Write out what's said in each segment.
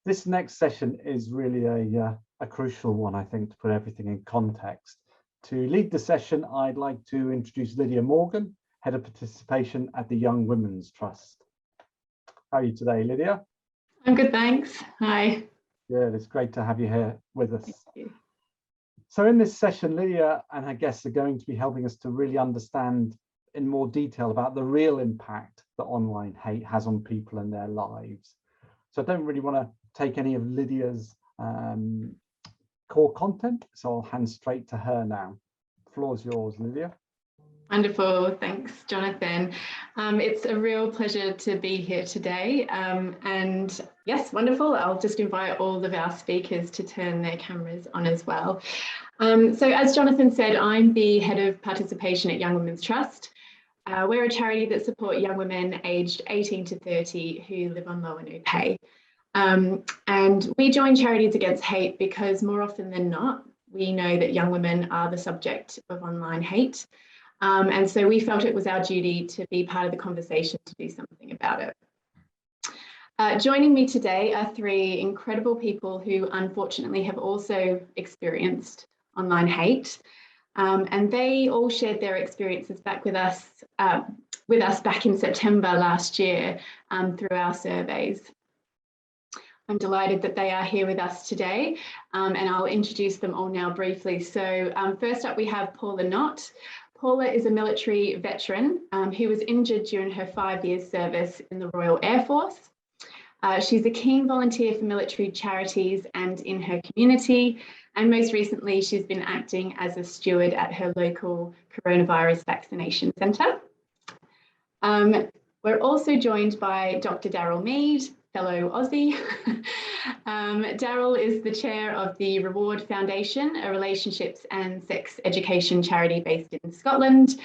This next session is really a crucial one, I think, to put everything in context. To lead the session, I'd like to introduce Lydia Morgan, Head of Participation at the Young Women's Trust. How are you today, Lydia? I'm good, thanks. Hi. Good, it's great to have you here with us. Thank you. So in this session, Lydia and her guests are going to be helping us to really understand in more detail about the real impact that online hate has on people and their lives. So I don't really want to take any of Lydia's core content, so I'll hand straight to her now. The floor's yours, Lydia. Wonderful, thanks, Jonathan. It's a real pleasure to be here today. And yes, wonderful. I'll just invite all of our speakers to turn their cameras on as well. So as Jonathan said, I'm the Head of Participation at Young Women's Trust. We're a charity that support young women aged 18 to 30 who live on low and no pay. And we join Charities Against Hate because more often than not, we know that young women are the subject of online hate. And so we felt it was our duty to be part of the conversation to do something about it. Joining me today are three incredible people who unfortunately have also experienced online hate. And they all shared their experiences back with us back in September last year through our surveys. I'm delighted that they are here with us today, and I'll introduce them all now briefly. So first up, we have Paula Knott. Paula is a military veteran who was injured during her 5 years service in the Royal Air Force. She's a keen volunteer for military charities and in her community. And most recently, she's been acting as a steward at her local coronavirus vaccination centre. We're also joined by Dr. Daryl Mead, fellow Aussie. Daryl is the chair of the Reward Foundation, a relationships and sex education charity based in Scotland.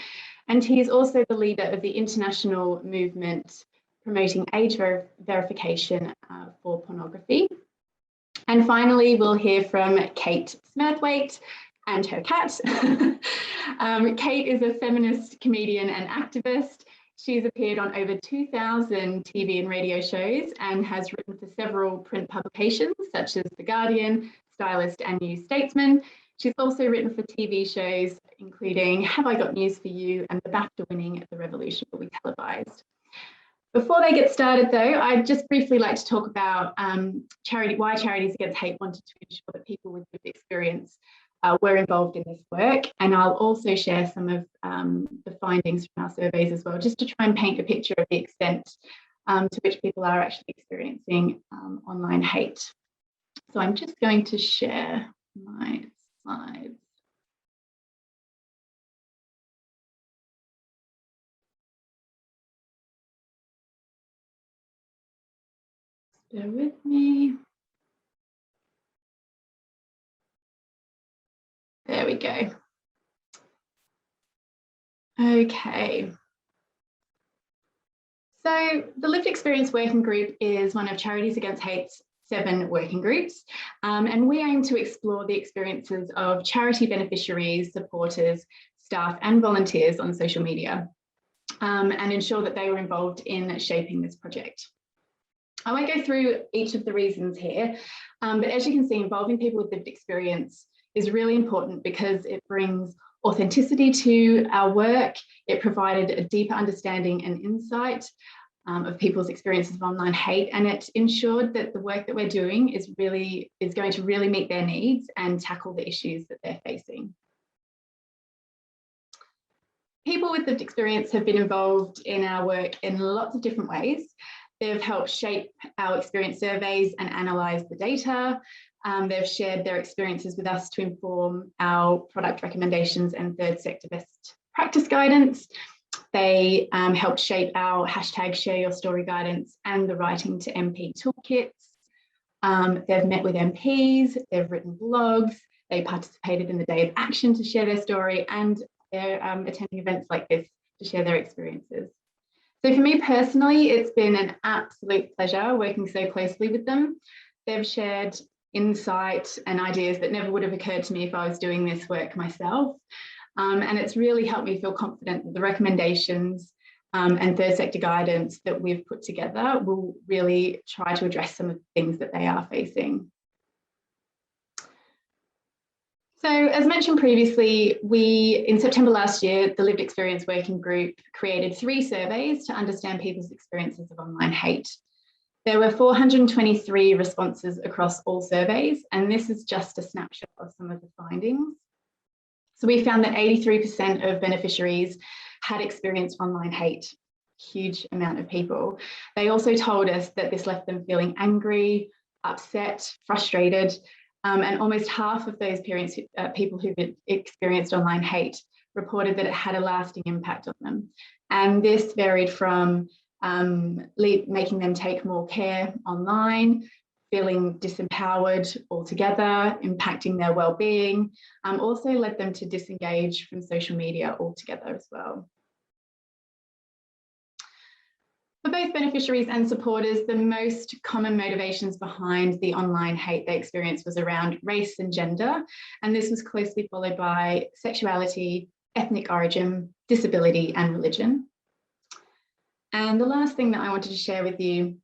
And he is also the leader of the international movement promoting age verification for pornography. And finally, we'll hear from Kate Smithwaite and her cat. Kate is a feminist comedian and activist. She's appeared on over 2,000 TV and radio shows and has written for several print publications such as The Guardian, Stylist and New Statesman. She's also written for TV shows including Have I Got News for You and the BAFTA-winning The Revolution Will Be Televised. Before they get started though, I'd just briefly like to talk about why Charities Against Hate wanted to ensure that people with lived experience were involved in this work, and I'll also share some of the findings from our surveys as well, just to try and paint a picture of the extent to which people are actually experiencing online hate. So I'm just going to share my slides. Bear with me. There we go. Okay. So the Lived Experience Working Group is one of Charities Against Hate's 7 working groups, and we aim to explore the experiences of charity beneficiaries, supporters, staff and volunteers on social media, and ensure that they were involved in shaping this project. I won't go through each of the reasons here, but as you can see, involving people with lived experience is really important because it brings authenticity to our work. It provided a deeper understanding and insight of people's experiences of online hate, and it ensured that the work that we're doing is going to really meet their needs and tackle the issues that they're facing. People with lived experience have been involved in our work in lots of different ways. They've helped shape our experience surveys and analyse the data. They've shared their experiences with us to inform our product recommendations and third sector best practice guidance. They helped shape our #ShareYourStory guidance and the Writing to MP toolkits. They've met with MPs, they've written blogs, they participated in the Day of Action to share their story, and they're attending events like this to share their experiences. So for me personally, it's been an absolute pleasure working so closely with them. They've shared insight and ideas that never would have occurred to me if I was doing this work myself. And it's really helped me feel confident that the recommendations and third sector guidance that we've put together will really try to address some of the things that they are facing. So as mentioned previously, in September last year, the Lived Experience Working Group created 3 surveys to understand people's experiences of online hate. There were 423 responses across all surveys, and this is just a snapshot of some of the findings. So we found that 83% of beneficiaries had experienced online hate, huge amount of people. They also told us that this left them feeling angry, upset, frustrated, and almost half of those people who experienced online hate reported that it had a lasting impact on them. And this varied from making them take more care online, feeling disempowered altogether, impacting their well-being, also led them to disengage from social media altogether as well. For both beneficiaries and supporters, the most common motivations behind the online hate they experienced was around race and gender, and this was closely followed by sexuality, ethnic origin, disability, and religion. And the last thing that I wanted to share with you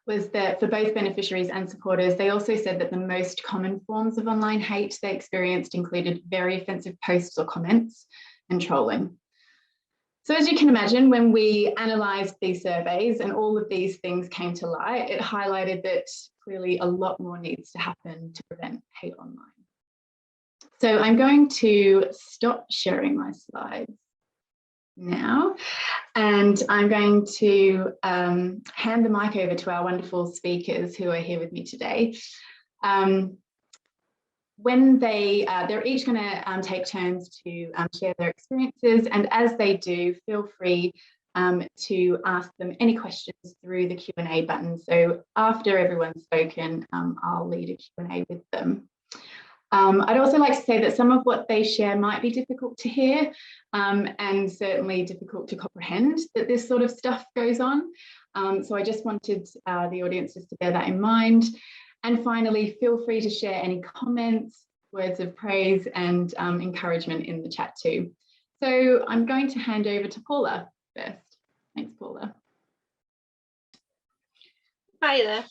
was that for both beneficiaries and supporters, they also said that the most common forms of online hate they experienced included very offensive posts or comments and trolling. So as you can imagine, when we analysed these surveys and all of these things came to light, it highlighted that clearly a lot more needs to happen to prevent hate online. So I'm going to stop sharing my slides now, and I'm going to hand the mic over to our wonderful speakers who are here with me today. When they're each going to take turns to share their experiences, and as they do, feel free to ask them any questions through the Q&A button. So after everyone's spoken, I'll lead a Q&A with them. I'd also like to say that some of what they share might be difficult to hear, and certainly difficult to comprehend that this sort of stuff goes on. So I just wanted the audience just to bear that in mind. And finally, feel free to share any comments, words of praise, and encouragement in the chat too. So I'm going to hand over to Paula first. Thanks, Paula. Hi there.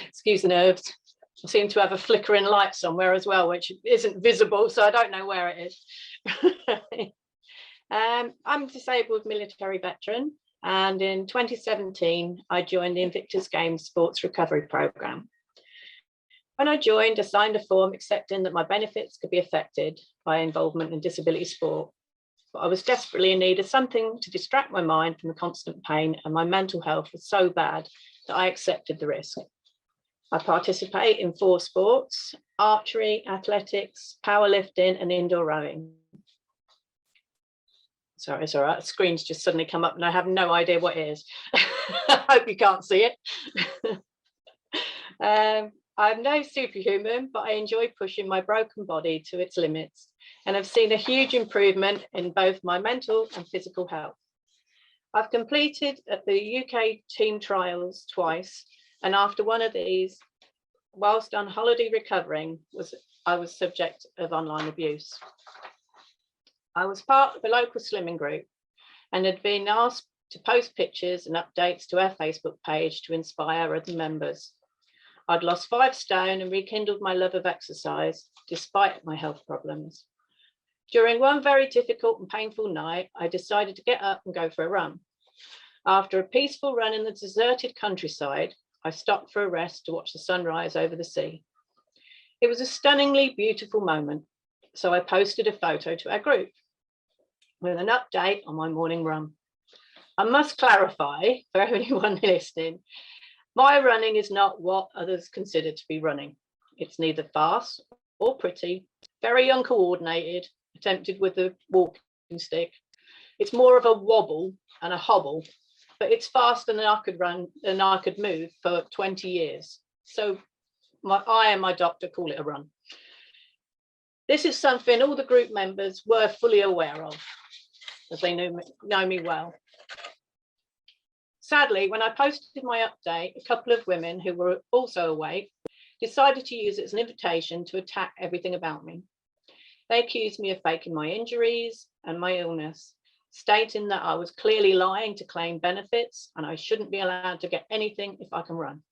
Excuse the nerves. I seem to have a flickering light somewhere as well, which isn't visible, so I don't know where it is. I'm a disabled military veteran, and in 2017, I joined the Invictus Games Sports Recovery Programme. When I joined, I signed a form accepting that my benefits could be affected by involvement in disability sport. But I was desperately in need of something to distract my mind from the constant pain, and my mental health was so bad that I accepted the risk. I participate in 4 sports: archery, athletics, powerlifting, and indoor rowing. Sorry, it's all right. The screen's just suddenly come up and I have no idea what it is. I hope you can't see it. I'm no superhuman, but I enjoy pushing my broken body to its limits, and I've seen a huge improvement in both my mental and physical health. I've completed at the UK team trials twice, and after one of these, whilst on holiday recovering, I was subject of online abuse. I was part of a local slimming group and had been asked to post pictures and updates to our Facebook page to inspire other members. I'd lost 5 stone and rekindled my love of exercise despite my health problems. During one very difficult and painful night, I decided to get up and go for a run. After a peaceful run in the deserted countryside, I stopped for a rest to watch the sunrise over the sea. It was a stunningly beautiful moment, so I posted a photo to our group with an update on my morning run. I must clarify for anyone listening, my running is not what others consider to be running. It's neither fast or pretty, very uncoordinated, attempted with a walking stick. It's more of a wobble and a hobble, but it's faster than I could run and I could move for 20 years. So I and my doctor call it a run. This is something all the group members were fully aware of, as they know me well. Sadly, when I posted my update, a couple of women who were also awake decided to use it as an invitation to attack everything about me. They accused me of faking my injuries and my illness, stating that I was clearly lying to claim benefits and I shouldn't be allowed to get anything if I can run.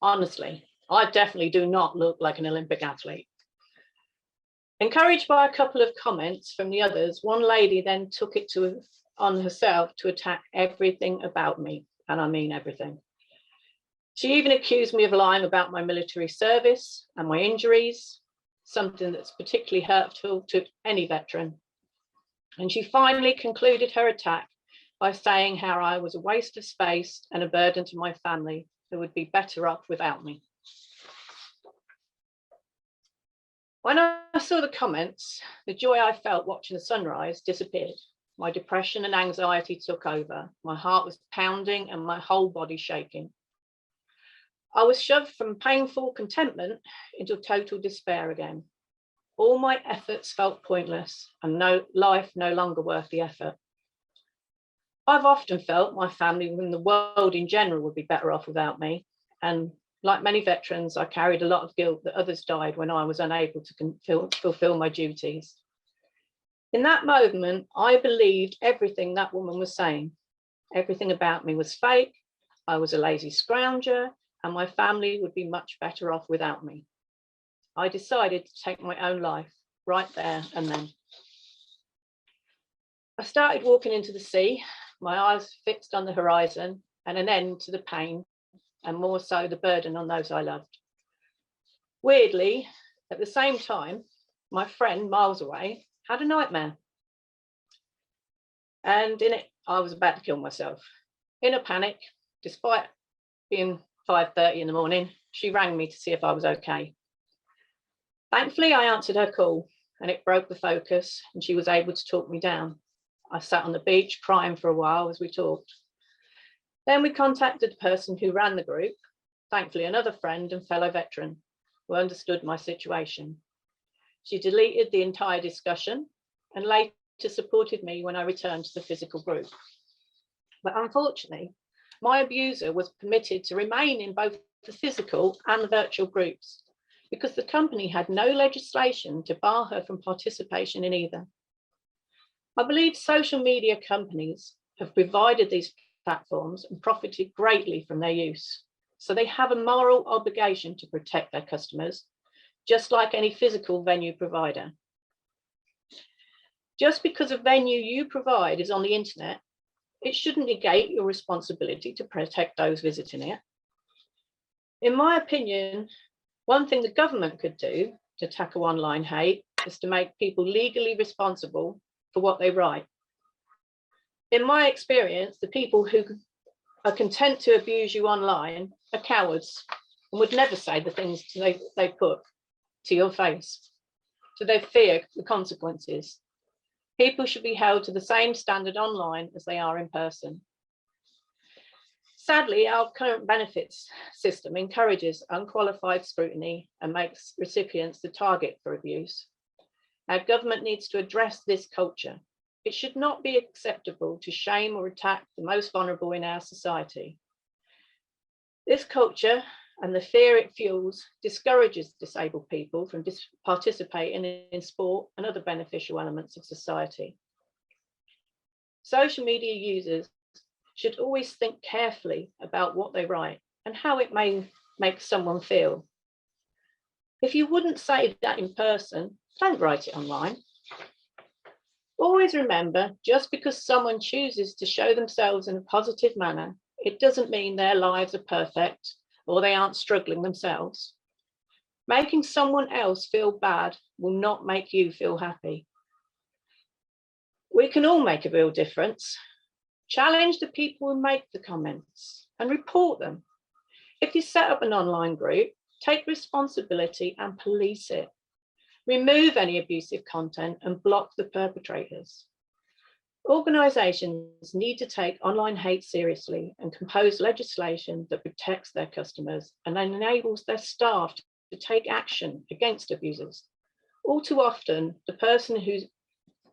Honestly, I definitely do not look like an Olympic athlete. Encouraged by a couple of comments from the others, one lady then took it on herself to attack everything about me, and I mean everything. She even accused me of lying about my military service and my injuries, something that's particularly hurtful to any veteran. And she finally concluded her attack by saying how I was a waste of space and a burden to my family who would be better off without me. When I saw the comments, the joy I felt watching the sunrise disappeared. My depression and anxiety took over. My heart was pounding and my whole body shaking. I was shoved from painful contentment into total despair again. All my efforts felt pointless and life no longer worth the effort. I've often felt my family and the world in general would be better off without me. And like many veterans, I carried a lot of guilt that others died when I was unable to fulfill my duties. In that moment, I believed everything that woman was saying. Everything about me was fake. I was a lazy scrounger, and my family would be much better off without me. I decided to take my own life right there and then. I started walking into the sea, my eyes fixed on the horizon, and an end to the pain, and more so the burden on those I loved. Weirdly, at the same time, my friend miles away had a nightmare. And in it, I was about to kill myself. In a panic, despite being 5:30 in the morning, she rang me to see if I was okay. Thankfully, I answered her call and it broke the focus and she was able to talk me down. I sat on the beach crying for a while as we talked. Then we contacted the person who ran the group, thankfully another friend and fellow veteran who understood my situation. She deleted the entire discussion and later supported me when I returned to the physical group. But unfortunately, my abuser was permitted to remain in both the physical and the virtual groups because the company had no legislation to bar her from participation in either. I believe social media companies have provided these platforms and profited greatly from their use. So they have a moral obligation to protect their customers, just like any physical venue provider. Just because a venue you provide is on the internet, it shouldn't negate your responsibility to protect those visiting it. In my opinion, one thing the government could do to tackle online hate is to make people legally responsible for what they write. In my experience, the people who are content to abuse you online are cowards and would never say the things they put to your face. So they fear the consequences. People should be held to the same standard online as they are in person. Sadly, our current benefits system encourages unqualified scrutiny and makes recipients the target for abuse. Our government needs to address this culture. It should not be acceptable to shame or attack the most vulnerable in our society. This culture and the fear it fuels discourages disabled people from participating in sport and other beneficial elements of society. Social media users should always think carefully about what they write and how it may make someone feel. If you wouldn't say that in person, don't write it online. Always remember, just because someone chooses to show themselves in a positive manner, it doesn't mean their lives are perfect or they aren't struggling themselves. Making someone else feel bad will not make you feel happy. We can all make a real difference. Challenge the people who make the comments and report them. If you set up an online group, take responsibility and police it. Remove any abusive content and block the perpetrators. Organisations need to take online hate seriously and compose legislation that protects their customers and enables their staff to take action against abusers. All too often, the person who's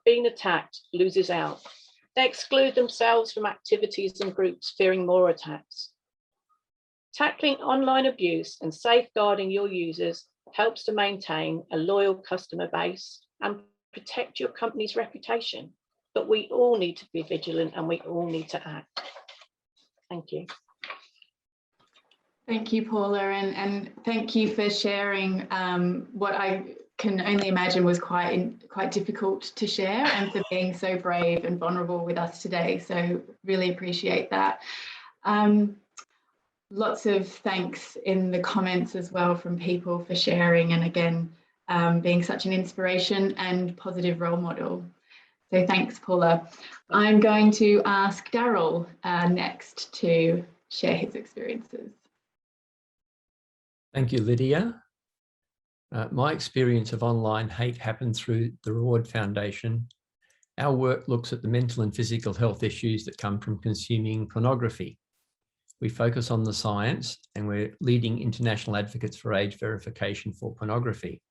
been attacked loses out. They exclude themselves from activities and groups, fearing more attacks. Tackling online abuse and safeguarding your users helps to maintain a loyal customer base and protect your company's reputation. but we all need to be vigilant and we all need to act. Thank you. Thank you, Paula, and thank you for sharing what I can only imagine was quite difficult to share, and for being so brave and vulnerable with us today. So really appreciate that. Lots of thanks in the comments as well from people for sharing, and again, being such an inspiration and positive role model. So thanks, Paula. I'm going to ask Daryl next to share his experiences. Thank you, Lydia. My experience of online hate happened through the Reward Foundation. Our work looks at the mental and physical health issues that come from consuming pornography. We focus on the science, and we're leading international advocates for age verification for pornography.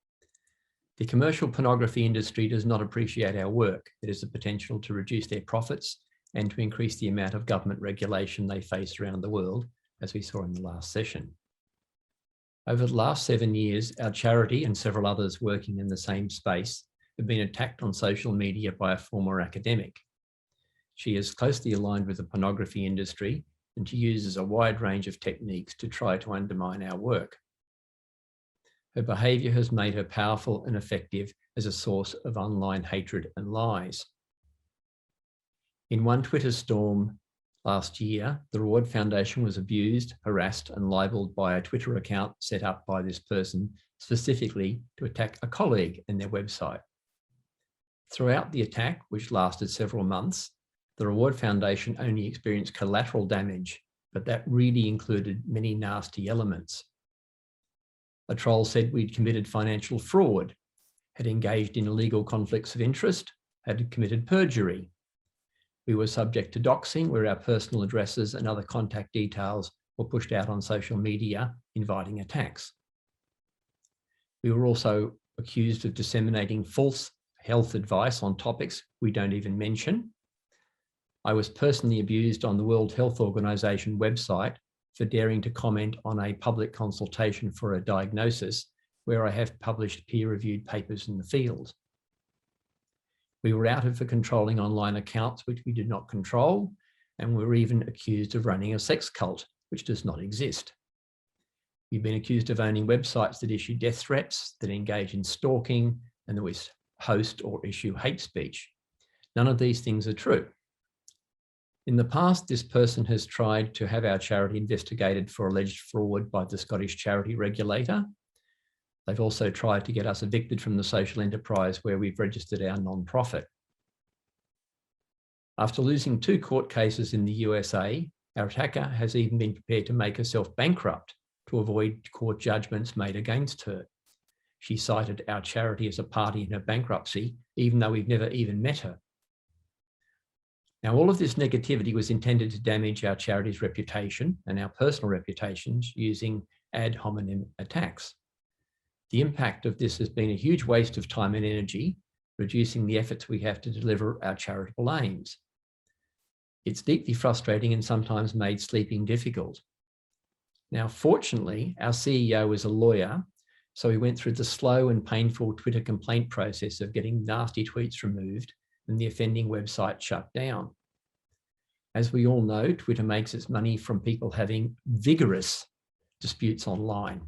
The commercial pornography industry does not appreciate our work. It has the potential to reduce their profits and to increase the amount of government regulation they face around the world, as we saw in the last session. Over the last 7 years, our charity and several others working in the same space have been attacked on social media by a former academic. She is closely aligned with the pornography industry, and she uses a wide range of techniques to try to undermine our work. Her behaviour has made her powerful and effective as a source of online hatred and lies. In one Twitter storm last year, the Reward Foundation was abused, harassed and libelled by a Twitter account set up by this person specifically to attack a colleague and their website. Throughout the attack, which lasted several months, the Reward Foundation only experienced collateral damage, but that really included many nasty elements. A troll said we'd committed financial fraud, had engaged in illegal conflicts of interest, had committed perjury. We were subject to doxing, where our personal addresses and other contact details were pushed out on social media, inviting attacks. We were also accused of disseminating false health advice on topics we don't even mention. I was personally abused on the World Health Organization website for daring to comment on a public consultation for a diagnosis where I have published peer-reviewed papers in the field. We were outed for controlling online accounts which we did not control, and we were even accused of running a sex cult, which does not exist. We've been accused of owning websites that issue death threats, that engage in stalking, and that we host or issue hate speech. None of these things are true. In the past, this person has tried to have our charity investigated for alleged fraud by the Scottish charity regulator. They've also tried to get us evicted from the social enterprise where we've registered our non-profit. After losing 2 court cases in the USA, our attacker has even been prepared to make herself bankrupt to avoid court judgments made against her. She cited our charity as a party in her bankruptcy, even though we've never even met her. Now, all of this negativity was intended to damage our charity's reputation and our personal reputations using ad hominem attacks. The impact of this has been a huge waste of time and energy, reducing the efforts we have to deliver our charitable aims. It's deeply frustrating and sometimes made sleeping difficult. Now, fortunately, our CEO is a lawyer, so he went through the slow and painful Twitter complaint process of getting nasty tweets removed and the offending website shut down. As we all know, Twitter makes its money from people having vigorous disputes online.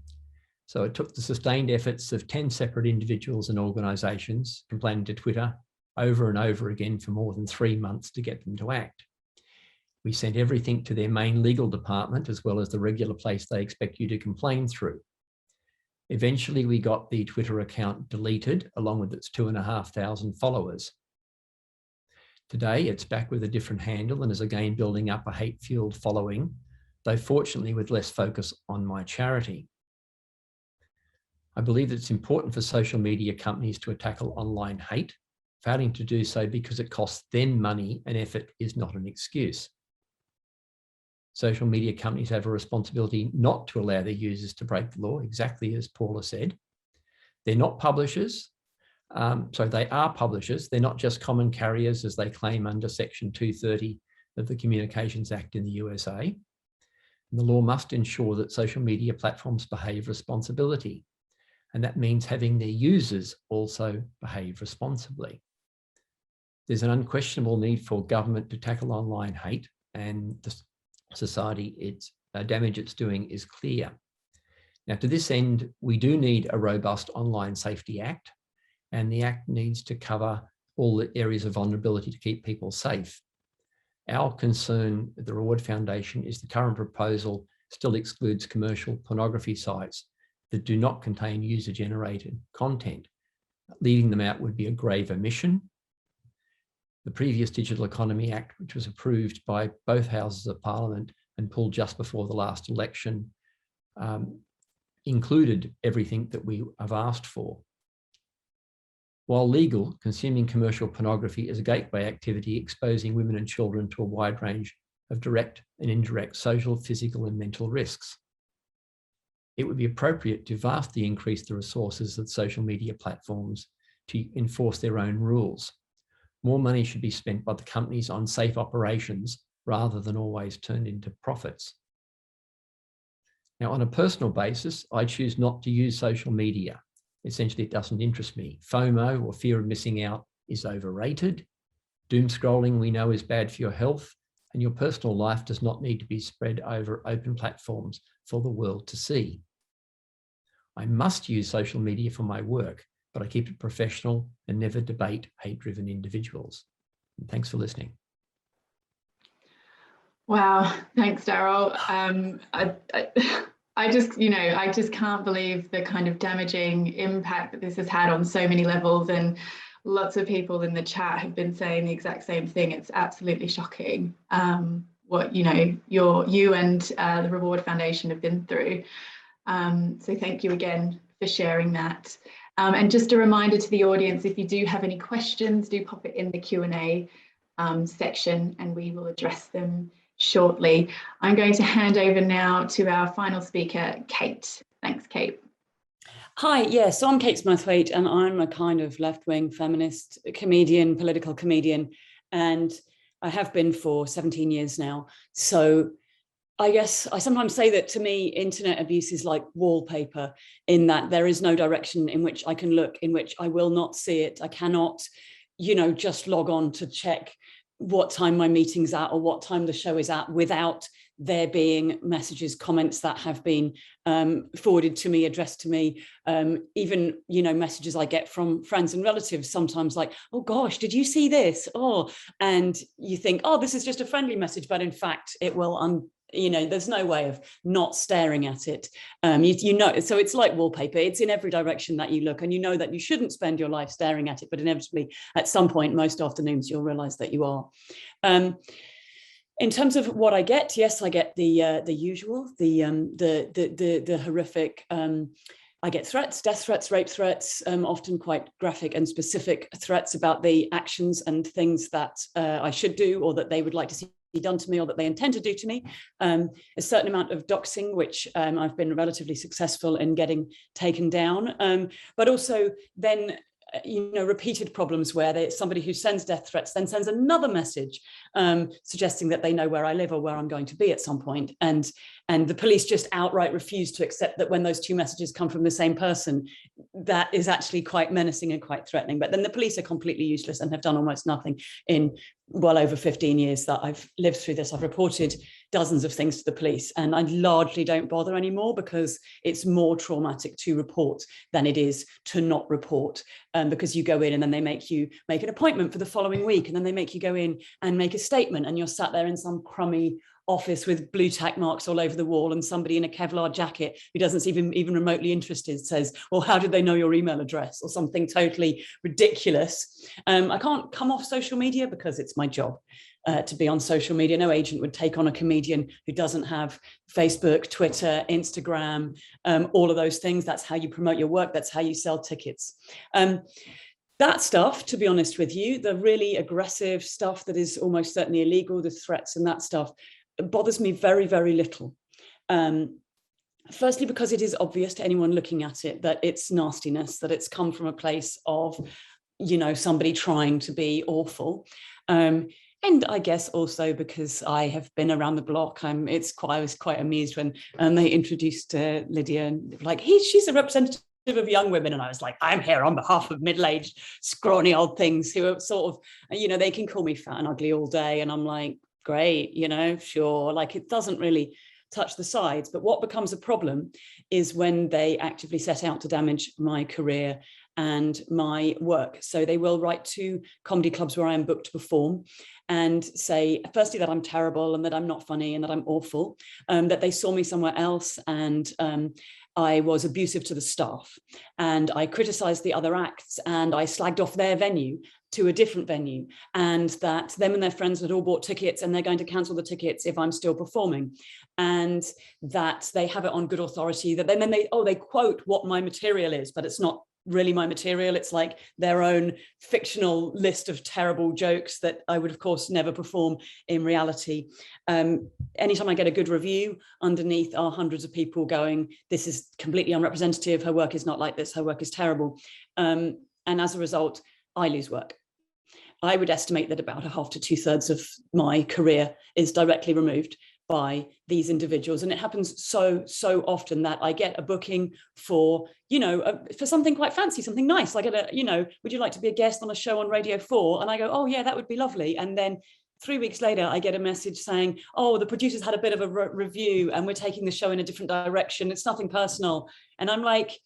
So it took the sustained efforts of 10 separate individuals and organisations complaining to Twitter over and over again for more than 3 months to get them to act. We sent everything to their main legal department, as well as the regular place they expect you to complain through. Eventually, we got the Twitter account deleted, along with its 2,500 followers. Today, it's back with a different handle and is again building up a hate-fueled following, though fortunately with less focus on my charity. I believe it's important for social media companies to tackle online hate. Failing to do so because it costs them money and effort is not an excuse. Social media companies have a responsibility not to allow their users to break the law, exactly as Paula said. They're not publishers. They are publishers. They're not just common carriers as they claim under Section 230 of the Communications Act in the USA. And the law must ensure that social media platforms behave responsibly. And that means having their users also behave responsibly. There's an unquestionable need for government to tackle online hate, and the society damage it's doing is clear. Now, to this end, we do need a robust Online Safety Act, and the Act needs to cover all the areas of vulnerability to keep people safe. Our concern at the Reward Foundation is the current proposal still excludes commercial pornography sites that do not contain user-generated content. Leaving them out would be a grave omission. The previous Digital Economy Act, which was approved by both houses of Parliament and pulled just before the last election, included everything that we have asked for. While legal, consuming commercial pornography is a gateway activity exposing women and children to a wide range of direct and indirect social, physical, and mental risks. It would be appropriate to vastly increase the resources of social media platforms to enforce their own rules. More money should be spent by the companies on safe operations rather than always turned into profits. Now, on a personal basis, I choose not to use social media. Essentially, it doesn't interest me. FOMO, or fear of missing out, is overrated. Doom scrolling, we know, is bad for your health, and your personal life does not need to be spread over open platforms for the world to see. I must use social media for my work, but I keep it professional and never debate hate-driven individuals. And thanks for listening. Wow, thanks, Daryl. I just can't believe the kind of damaging impact that this has had on so many levels, and lots of people in the chat have been saying the exact same thing. It's absolutely shocking what you and the Reward Foundation have been through. So thank you again for sharing that. And just a reminder to the audience, if you do have any questions, do pop it in the Q&A section and we will address them shortly. I'm going to hand over now to our final speaker, Kate. Thanks, Kate. Hi, yes, so I'm Kate Smithwaite, and I'm a kind of left-wing feminist comedian, political comedian, and I have been for 17 years now. So I guess I sometimes say that to me, internet abuse is like wallpaper, in that there is no direction in which I can look, in which I will not see it. I cannot, just log on to check what time my meeting's at or what time the show is at without there being messages, comments that have been forwarded to me, addressed to me, even, messages I get from friends and relatives, sometimes like, oh gosh, did you see this? Oh, and you think, oh, this is just a friendly message, but in fact, it will, there's no way of not staring at it. So it's like wallpaper. It's in every direction that you look, and you know that you shouldn't spend your life staring at it, but inevitably at some point, most afternoons, you'll realize that you are. In terms of what I get, yes, I get the usual, the horrific. I get threats, death threats, rape threats, often quite graphic and specific threats about the actions and things that I should do, or that they would like to see done to me, or that they intend to do to me. A certain amount of doxing, which I've been relatively successful in getting taken down, but also then repeated problems where somebody who sends death threats then sends another message suggesting that they know where I live or where I'm going to be at some point. And the police just outright refuse to accept that when those two messages come from the same person, that is actually quite menacing and quite threatening. But then the police are completely useless and have done almost nothing in well over 15 years that I've lived through this. I've reported dozens of things to the police, and I largely don't bother anymore because it's more traumatic to report than it is to not report, because you go in and then they make you make an appointment for the following week, and then they make you go in and make a statement, and you're sat there in some crummy office with blue tack marks all over the wall, and somebody in a Kevlar jacket who doesn't even remotely interested says, well, how did they know your email address, or something totally ridiculous. I can't come off social media because it's my job to be on social media. No agent would take on a comedian who doesn't have Facebook, Twitter, Instagram, all of those things. That's how you promote your work. That's how you sell tickets. That stuff, to be honest with you, the really aggressive stuff that is almost certainly illegal, the threats and that stuff, bothers me very, very little. Firstly, because it is obvious to anyone looking at it that it's nastiness, that it's come from a place of, somebody trying to be awful. And I guess also because I have been around the block. I was quite amused when they introduced Lydia, and like, she's a representative of young women, and I was like, I'm here on behalf of middle-aged, scrawny old things who are sort of, you know, they can call me fat and ugly all day, and I'm like, great, you know, sure. Like, it doesn't really touch the sides. But what becomes a problem is when they actively set out to damage my career and my work. So they will write to comedy clubs where I am booked to perform and say, firstly, that I'm terrible and that I'm not funny and that I'm awful, that they saw me somewhere else, and I was abusive to the staff, and I criticised the other acts, and I slagged off their venue to a different venue, and that them and their friends had all bought tickets and they're going to cancel the tickets if I'm still performing, and that they have it on good authority, that then they quote what my material is, but it's not really my material. It's like their own fictional list of terrible jokes that I would, of course, never perform in reality. Anytime I get a good review, underneath are hundreds of people going, this is completely unrepresentative, her work is not like this, her work is terrible. And as a result, I lose work. I would estimate that about 1/2 to 2/3 of my career is directly removed by these individuals. And it happens so often that I get a booking for, you know, for something quite fancy, something nice. I get a, you know, would you like to be a guest on a show on Radio 4? And I go, oh yeah, that would be lovely. And then 3 weeks later, I get a message saying, oh, the producers had a bit of a review and we're taking the show in a different direction. It's nothing personal. And I'm like,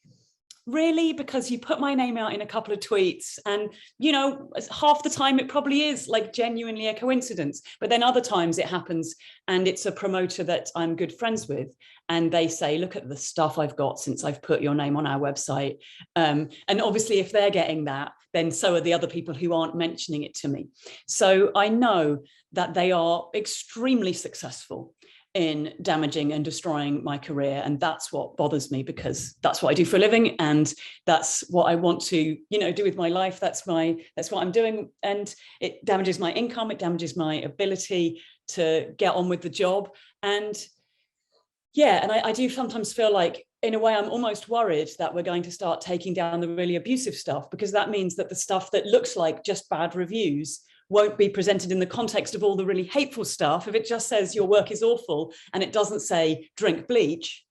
really? Because you put my name out in a couple of tweets, and, you know, half the time it probably is like genuinely a coincidence, but then other times it happens and it's a promoter that I'm good friends with, and they say, look at the stuff I've got since I've put your name on our website. And obviously if they're getting that, then so are the other people who aren't mentioning it to me. So I know that they are extremely successful in damaging and destroying my career, and that's what bothers me, because that's what I do for a living, and that's what I want to, you know, do with my life. That's what I'm doing, and it damages my income, it damages my ability to get on with the job. And yeah, and I do sometimes feel like, in a way, I'm almost worried that we're going to start taking down the really abusive stuff, because that means that the stuff that looks like just bad reviews won't be presented in the context of all the really hateful stuff. If it just says your work is awful and it doesn't say drink bleach,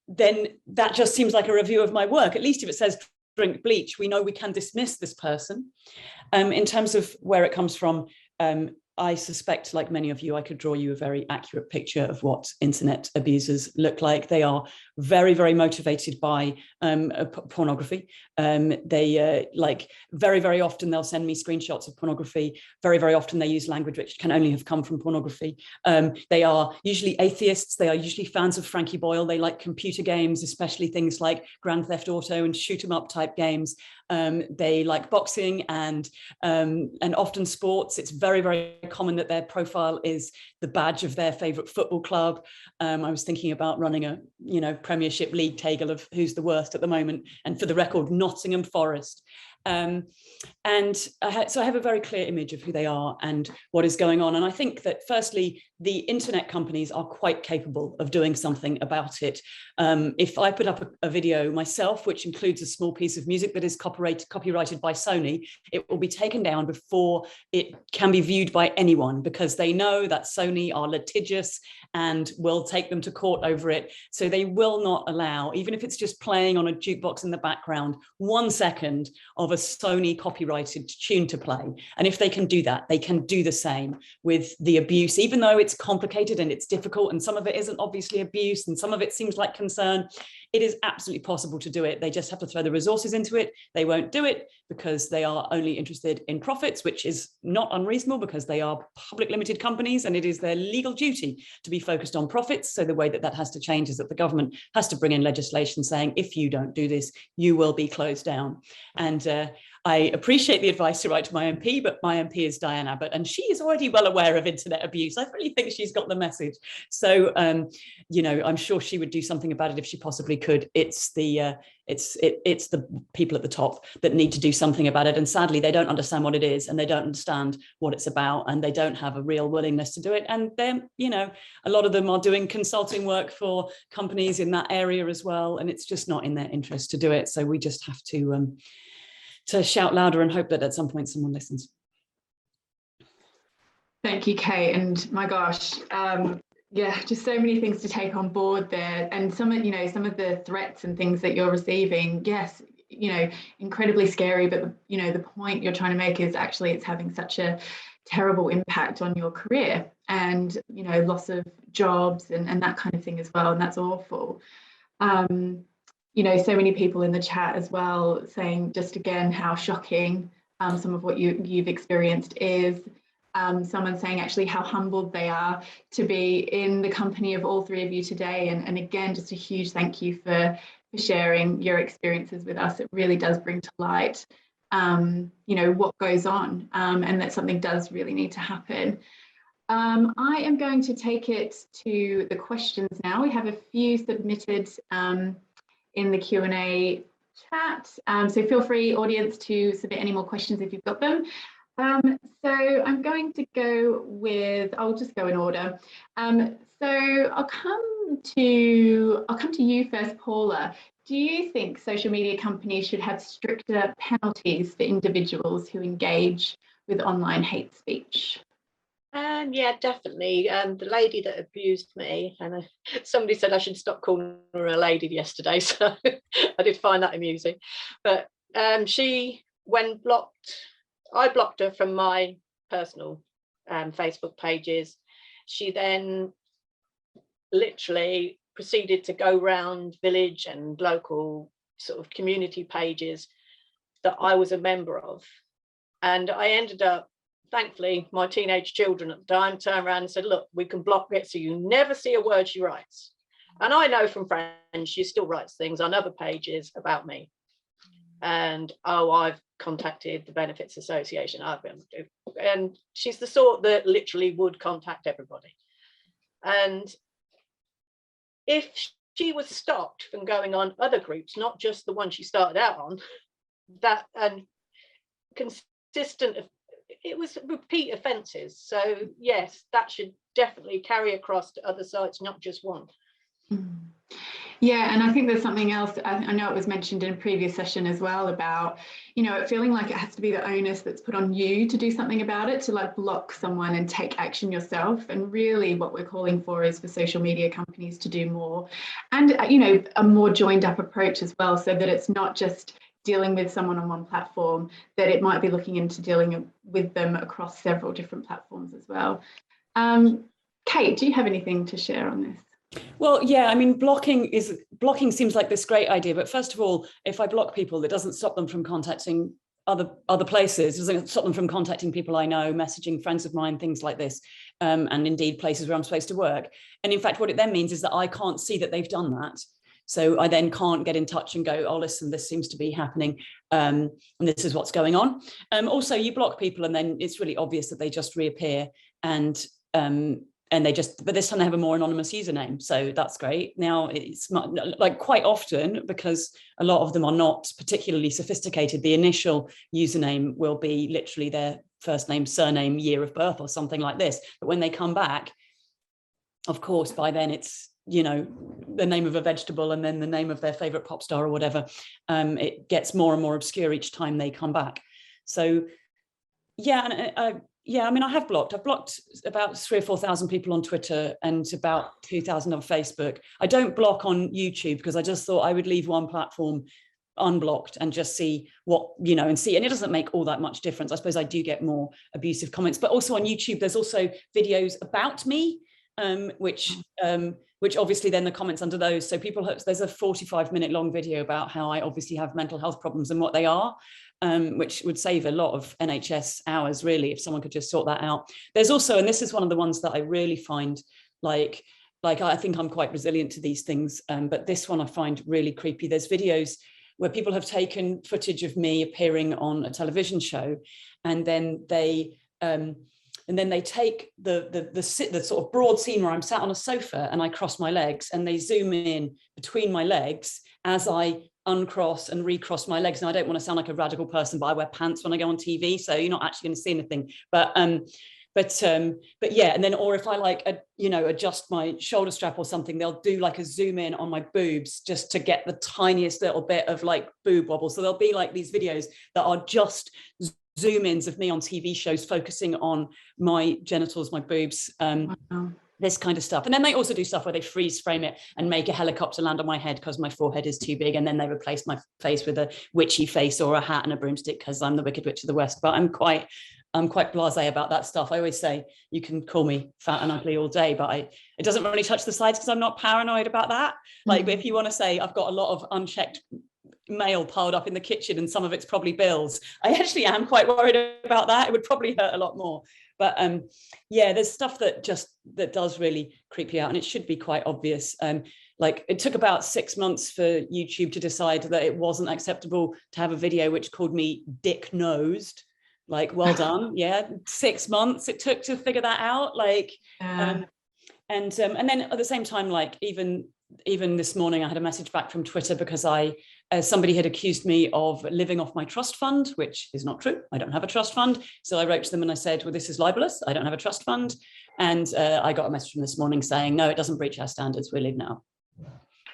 then that just seems like a review of my work. At least if it says drink bleach, we know we can dismiss this person. In terms of where it comes from, I suspect, like many of you, I could draw you a very accurate picture of what internet abusers look like. They are very, very motivated by pornography. They like very, very often they'll send me screenshots of pornography. Very, very often they use language which can only have come from pornography. They are usually atheists. They are usually fans of Frankie Boyle. They like computer games, especially things like Grand Theft Auto and shoot 'em up type games. They like boxing and often sports. It's very, very common that their profile is the badge of their favorite football club. I was thinking about running a, you know, Premiership league table of who's the worst at the moment, and for the record, Nottingham Forest. So I have a very clear image of who they are and what is going on. And I think that, firstly, the internet companies are quite capable of doing something about it. If I put up a video myself, which includes a small piece of music that is copyrighted by Sony, it will be taken down before it can be viewed by anyone, because they know that Sony are litigious and will take them to court over it. So they will not allow, even if it's just playing on a jukebox in the background, 1 second of a Sony copyrighted tune to play. And if they can do that, they can do the same with the abuse, even though it's complicated and it's difficult, and some of it isn't obviously abuse and some of it seems like concern. It is absolutely possible to do it. They just have to throw the resources into it. They won't do it because they are only interested in profits, which is not unreasonable because they are public limited companies and it is their legal duty to be focused on profits. So the way that that has to change is that the government has to bring in legislation saying, if you don't do this, you will be closed down. And I appreciate the advice to write to my MP, but my MP is Diane Abbott, and she is already well aware of internet abuse. I really think she's got the message. So, you know, I'm sure she would do something about it if she possibly could. It's the people at the top that need to do something about it. And sadly, they don't understand what it is, and they don't understand what it's about, and they don't have a real willingness to do it. And then, you know, a lot of them are doing consulting work for companies in that area as well, and it's just not in their interest to do it. So we just have to shout louder and hope that at some point someone listens. Thank you, Kate. And my gosh, Yeah, just so many things to take on board there, and some of the threats and things that you're receiving. Yes, incredibly scary, but the point you're trying to make is actually it's having such a terrible impact on your career, and loss of jobs and that kind of thing as well, and that's awful. So many people in the chat as well saying just again how shocking some of what you've experienced is. Someone saying actually how humbled they are to be in the company of all three of you today, and again just a huge thank you for sharing your experiences with us. It really does bring to light what goes on, and that something does really need to happen. I am going to take it to the questions now. We have a few submitted in the Q&A chat, so feel free, audience, to submit any more questions if you've got them. So I'm going to go with, I'll just go in order. So I'll come to you first, Paula. Do you think social media companies should have stricter penalties for individuals who engage with online hate speech? Yeah, definitely. The lady that abused me, and somebody said I should stop calling her a lady yesterday, so I did find that amusing. But she, when I blocked her from my personal Facebook pages. She then literally proceeded to go round village and local sort of community pages that I was a member of. And I ended up, thankfully, my teenage children at the time turned around and said, look, we can block it so you never see a word she writes. And I know from friends, she still writes things on other pages about me. And, oh, I've contacted the Benefits Association. And she's the sort that literally would contact everybody. And if she was stopped from going on other groups, not just the one she started out on, that and consistent, it was repeat offences. So yes, that should definitely carry across to other sites, not just one. Yeah, and I think there's something else, I know it was mentioned in a previous session as well, about, it feeling like it has to be the onus that's put on you to do something about it, to like block someone and take action yourself. And really what we're calling for is for social media companies to do more, and, a more joined up approach as well, so that it's not just dealing with someone on one platform, that it might be looking into dealing with them across several different platforms as well. Kate, do you have anything to share on this? Well, yeah, I mean, blocking seems like this great idea, but first of all, if I block people, that doesn't stop them from contacting other places. It doesn't stop them from contacting people I know, messaging friends of mine, things like this, and indeed places where I'm supposed to work. And in fact, what it then means is that I can't see that they've done that. So I then can't get in touch and go, oh, listen, this seems to be happening, and this is what's going on. Also, you block people and then it's really obvious that they just reappear, and they just, but this time they have a more anonymous username. So that's great. Now it's like quite often, because a lot of them are not particularly sophisticated, the initial username will be literally their first name, surname, year of birth or something like this. But when they come back, of course, by then it's, the name of a vegetable and then the name of their favorite pop star or whatever. It gets more and more obscure each time they come back. So yeah, and yeah, I mean, I've blocked about 3,000 or 4,000 people on Twitter and about 2,000 on Facebook. I don't block on YouTube because I just thought I would leave one platform unblocked and just see what, and it doesn't make all that much difference. I suppose I do get more abusive comments, but also on YouTube, there's also videos about me, which obviously then the comments under those. So there's a 45-minute long video about how I obviously have mental health problems and what they are. Which would save a lot of NHS hours, really, if someone could just sort that out. There's also, and this is one of the ones that I really find like I think I'm quite resilient to these things, but this one I find really creepy. There's videos where people have taken footage of me appearing on a television show, and then they take the sort of broad scene where I'm sat on a sofa and I cross my legs, and they zoom in between my legs as I uncross and recross my legs. Now, I don't want to sound like a radical person, but I wear pants when I go on TV, so you're not actually going to see anything. But yeah, and then, or if I adjust my shoulder strap or something, they'll do like a zoom in on my boobs just to get the tiniest little bit of like boob wobble. So there'll be like these videos that are just zoom ins of me on TV shows focusing on my genitals, my boobs. Wow. this kind of stuff. And then they also do stuff where they freeze frame it and make a helicopter land on my head because my forehead is too big, and then they replace my face with a witchy face or a hat and a broomstick because I'm the Wicked Witch of the West. But I'm quite blasé about that stuff. I always say you can call me fat and ugly all day, but it doesn't really touch the sides because I'm not paranoid about that. Like, but if you want to say I've got a lot of unchecked mail piled up in the kitchen and some of it's probably bills, I actually am quite worried about that. It would probably hurt a lot more. But yeah, there's stuff that does really creep you out, and it should be quite obvious. Like, it took about 6 months for YouTube to decide that it wasn't acceptable to have a video which called me dick-nosed. Like, well done. Yeah, 6 months it took to figure that out. Like, and then at the same time, like, even this morning I had a message back from Twitter because somebody had accused me of living off my trust fund, which is not true. I don't have a trust fund. So I wrote to them and I said, well, this is libelous. I don't have a trust fund. And I got a message from this morning saying, no, it doesn't breach our standards. We leave now.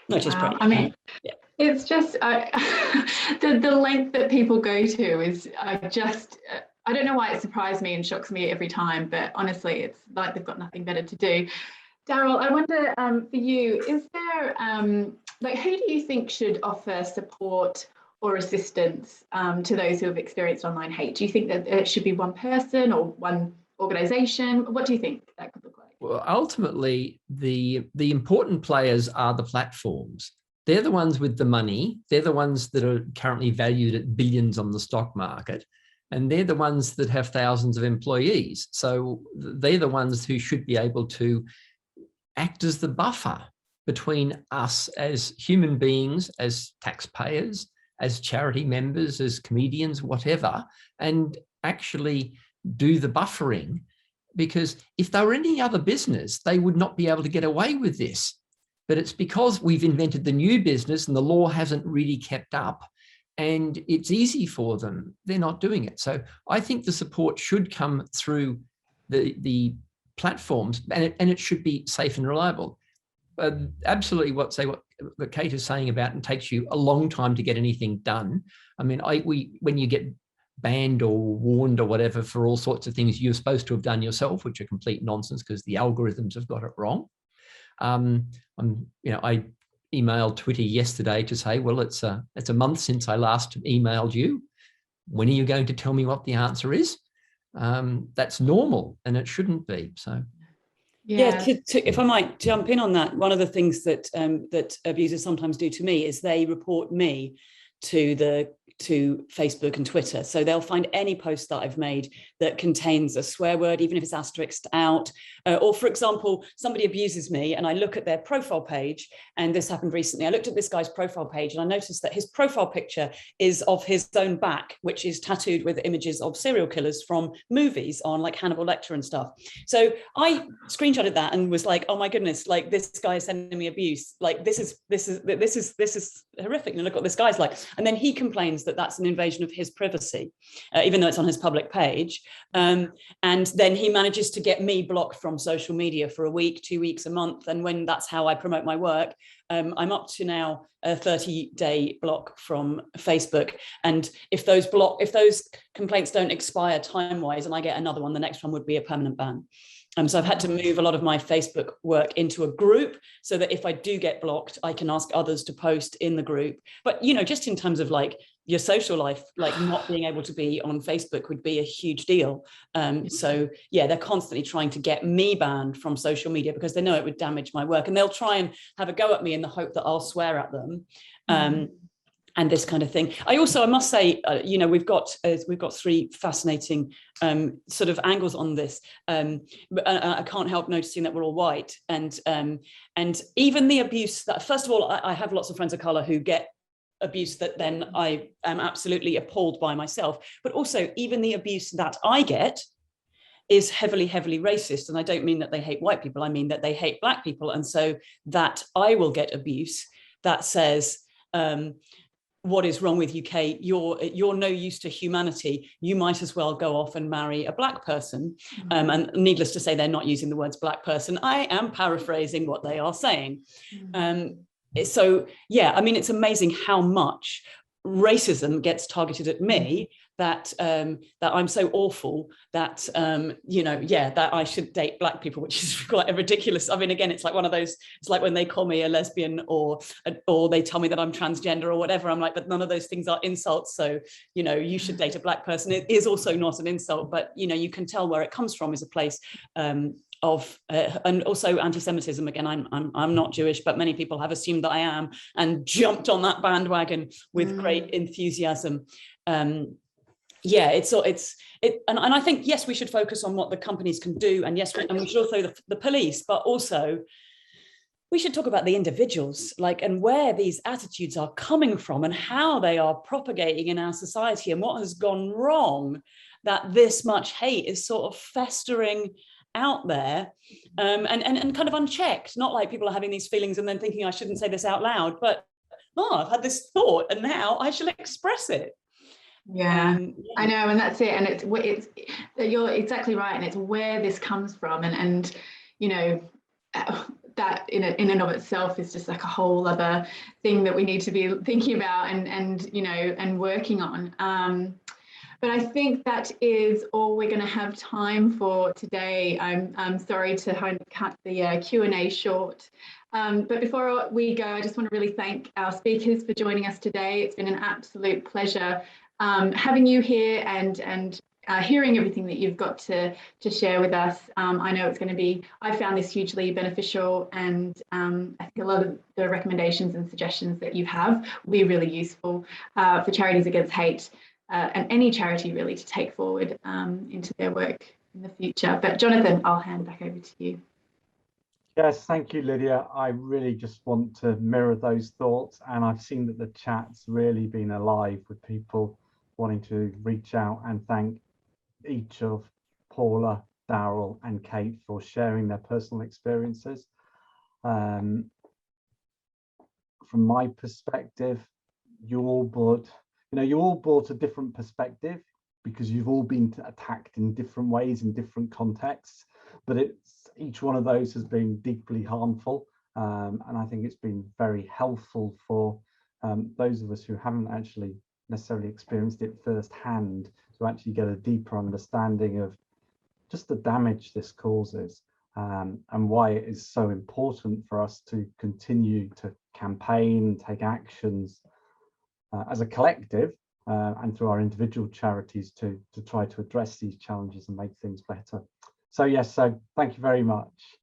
Which is pretty. I mean, yeah. It's just the length that people go to is just, I don't know why it surprised me and shocks me every time, but honestly, it's like they've got nothing better to do. Daryl, I wonder for you, is there, like, who do you think should offer support or assistance to those who have experienced online hate? Do you think that it should be one person or one organisation? What do you think that could look like? Well, ultimately, the important players are the platforms. They're the ones with the money. They're the ones that are currently valued at billions on the stock market. And they're the ones that have thousands of employees. So they're the ones who should be able to act as the buffer between us as human beings, as taxpayers, as charity members, as comedians, whatever, and actually do the buffering. Because if they were any other business, they would not be able to get away with this. But it's because we've invented the new business and the law hasn't really kept up, and it's easy for them. They're not doing it. So I think the support should come through the platforms, and it should be safe and reliable. Absolutely what Kate is saying about, and takes you a long time to get anything done. I mean, when you get banned or warned or whatever for all sorts of things you're supposed to have done yourself, which are complete nonsense because the algorithms have got it wrong. I emailed Twitter yesterday to say, well, it's a month since I last emailed you. When are you going to tell me what the answer is? That's normal, and it shouldn't be. So, yeah. If I might jump in on that, one of the things that that abusers sometimes do to me is they report me to Facebook and Twitter. So they'll find any post that I've made that contains a swear word, even if it's asterisked out. Or, for example, somebody abuses me and I look at their profile page, and this happened recently. I looked at this guy's profile page and I noticed that his profile picture is of his own back, which is tattooed with images of serial killers from movies on, like, Hannibal Lecter and stuff. So I screenshotted that and was like, oh my goodness, like, this guy is sending me abuse. Like, this is horrific. And look what this guy's like. And then he complains that that's an invasion of his privacy, even though it's on his public page. And then he manages to get me blocked from social media for a week, 2 weeks, a month. And when that's how I promote my work, I'm up to now a 30-day block from Facebook. And if those complaints don't expire time-wise and I get another one, the next one would be a permanent ban. So I've had to move a lot of my Facebook work into a group so that if I do get blocked, I can ask others to post in the group. But, just in terms of, like, your social life, like, not being able to be on Facebook would be a huge deal. So yeah, they're constantly trying to get me banned from social media because they know it would damage my work, and they'll try and have a go at me in the hope that I'll swear at them. And this kind of thing. I must say, we've got three fascinating sort of angles on this. But I can't help noticing that we're all white, and even the abuse that, first of all, I have lots of friends of colour who get abuse that then I am absolutely appalled by myself. But also, even the abuse that I get is heavily, heavily racist. And I don't mean that they hate white people. I mean that they hate Black people. And so that I will get abuse that says, what is wrong with UK? You're no use to humanity. You might as well go off and marry a Black person. And needless to say, they're not using the words Black person. I am paraphrasing what they are saying. So yeah, I mean, it's amazing how much racism gets targeted at me that that I'm so awful that that I should date Black people, which is quite a ridiculous. I mean, again, it's like one of those. It's like when they call me a lesbian or they tell me that I'm transgender or whatever. I'm like, but none of those things are insults. So you should date a Black person. It is also not an insult, but you can tell where it comes from is a place of and also anti-Semitism. Again, I'm not Jewish, but many people have assumed that I am and jumped on that bandwagon with great enthusiasm. And I think, yes, we should focus on what the companies can do, and yes, we should also the police, but also we should talk about the individuals, and where these attitudes are coming from and how they are propagating in our society and what has gone wrong, that this much hate is sort of festering out there and kind of unchecked. Not like people are having these feelings and then thinking I shouldn't say this out loud, but I've had this thought and now I shall express it. Yeah, I know, and that's it. And it's you're exactly right, and it's where this comes from, and that in and of itself is just like a whole other thing that we need to be thinking about and working on. But I think that is all we're going to have time for today. I'm sorry to cut the Q&A short. But before we go, I just want to really thank our speakers for joining us today. It's been an absolute pleasure having you here and hearing everything that you've got to share with us. I know it's going to be, I found this hugely beneficial, and I think a lot of the recommendations and suggestions that you have will be really useful for Charities Against Hate and any charity really to take forward into their work in the future. But Jonathan, I'll hand back over to you. Yes, thank you, Lydia. I really just want to mirror those thoughts, and I've seen that the chat's really been alive with people wanting to reach out, and thank each of Paula, Daryl and Kate for sharing their personal experiences. From my perspective, you all brought a different perspective because you've all been attacked in different ways in different contexts, but each one of those has been deeply harmful, and I think it's been very helpful for those of us who haven't actually necessarily experienced it firsthand to actually get a deeper understanding of just the damage this causes, and why it is so important for us to continue to campaign, take actions as a collective and through our individual charities to try to address these challenges and make things better. So yes, so thank you very much.